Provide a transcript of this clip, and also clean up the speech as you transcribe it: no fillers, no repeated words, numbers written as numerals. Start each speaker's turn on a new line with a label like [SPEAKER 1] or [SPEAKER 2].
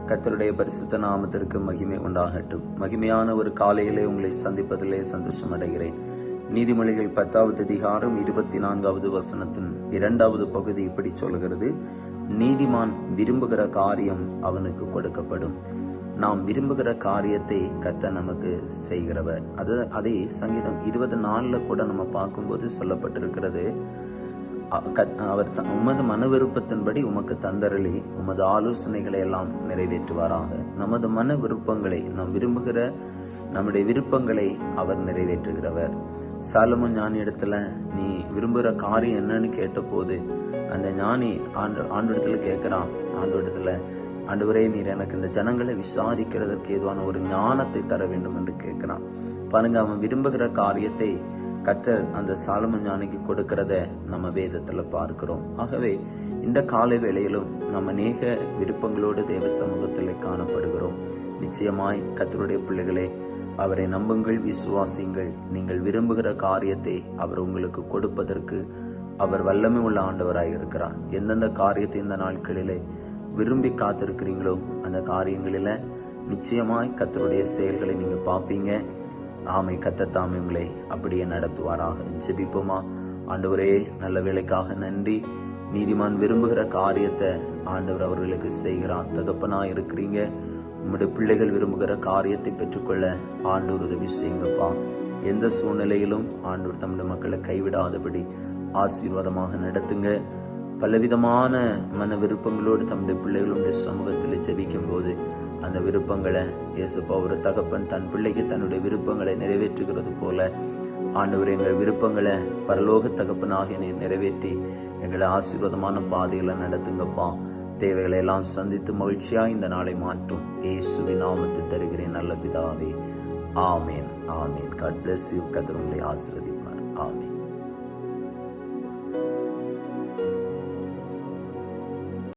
[SPEAKER 1] கர்த்தருடைய பரிசுத்த நாமத்திற்கு மகிமை உண்டாகட்டும். மகிமையான ஒரு காலையிலே உங்களை சந்திப்பதிலே சந்தோஷம் அடைகிறேன். நீதிமொழிகள் 10வது அதிகாரம் 24வது வசனத்தின் 2வது பகுதி இப்படி சொல்கிறது: நீதிமான் விரும்புகிற காரியம் அவனுக்கு கொடுக்கப்படும். நாம் விரும்புகிற காரியத்தை கர்த்தர் நமக்கு செய்கிறவர். அதே சங்கீதம் 24 கூட நம்ம பார்க்கும்போது சொல்லப்பட்டிருக்கிறது, அவர் உமது மன விருப்பத்தின்படி உமக்கு தந்தரளி உமது ஆலோசனைகளை எல்லாம் நிறைவேற்றுவாராக. நமது மன விருப்பங்களை, நாம் விரும்புகிற நம்முடைய விருப்பங்களை அவர் நிறைவேற்றுகிறவர். சாலமோன் ஞானி இடத்துல நீ விரும்புகிற காரியம் என்னன்னு கேட்ட போது அந்த ஞானி ஆண்டவரிடத்துல கேட்கிறான், ஆண்டவரே நீர் எனக்கு இந்த ஜனங்களை விசாரிக்கிறதற்கு ஏதுவான ஒரு ஞானத்தை தர வேண்டும் என்று கேட்கிறான். பாருங்க, அவன் விரும்புகிற காரியத்தை கர்த்தர் அந்த சாலமோன் ஞானிக்கு கொடுக்கிறத நம்ம வேதத்துல பார்க்கிறோம். ஆகவே இந்த காலை வேளையிலும் நம்ம அநேக விருப்பங்களோடு தேவ சமூகத்தில் காணப்படுகிறோம். நிச்சயமாய் கர்த்தருடைய பிள்ளைகளே, அவரை நம்புங்கள், விசுவாசிங்கள். நீங்கள் விரும்புகிற காரியத்தை அவர் உங்களுக்கு கொடுப்பதற்கு அவர் வல்லமை உள்ள ஆண்டவராய் இருக்கிறார். எந்தெந்த காரியத்தை இந்த நாட்களிலே விரும்பி காத்திருக்கிறீங்களோ அந்த காரியங்களில நிச்சயமாய் கர்த்தருடைய செயல்களை நீங்க பார்ப்பீங்க. ஆமை கர்த்தர் தாமே உங்களை அப்படியே நடத்துவாராக. ஜெபிப்போமா? ஆண்டவரே, நல்ல வேலைக்காக நன்றி. நீதிமான் விரும்புகிற காரியத்தை ஆண்டவர் அவர்களுக்கு செய்கிறார். தகப்பனா இருக்கிறீங்க. உம்முடைய பிள்ளைகள் விரும்புகிற காரியத்தை பெற்றுக்கொள்ள ஆண்டவர் உதவி செய்யுங்கப்பா. எந்த சூழ்நிலையிலும் ஆண்டவர் தம்முடைய மக்களை கைவிடாதபடி ஆசீர்வாதமாக நடத்துங்க. பலவிதமான மன விருப்பங்களோடு தம்முடைய பிள்ளைகளுடைய சமூகத்தில் ஜெபிக்கும் போது அந்த விருப்பங்களை இயேசுப்பா, ஒரு தகப்பன் தன் பிள்ளைக்கு தன்னுடைய விருப்பங்களை நிறைவேற்றுகிறது போல ஆண்டவர் எங்கள் விருப்பங்களை பரலோக தகப்பனாக நிறைவேற்றி எங்களை ஆசீர்வாதமான பாதைகளை நடத்துங்கப்பா. தேவைகளை எல்லாம் சந்தித்து மகிழ்ச்சியா இந்த நாளை மாற்றும் இயேசுவின் நாமத்தில் தருகிறேன் நல்ல பிதாவே. ஆமேன், ஆமேன். God bless you. கர்த்தர் உங்களை ஆசீர்வதிப்பார். ஆமேன்.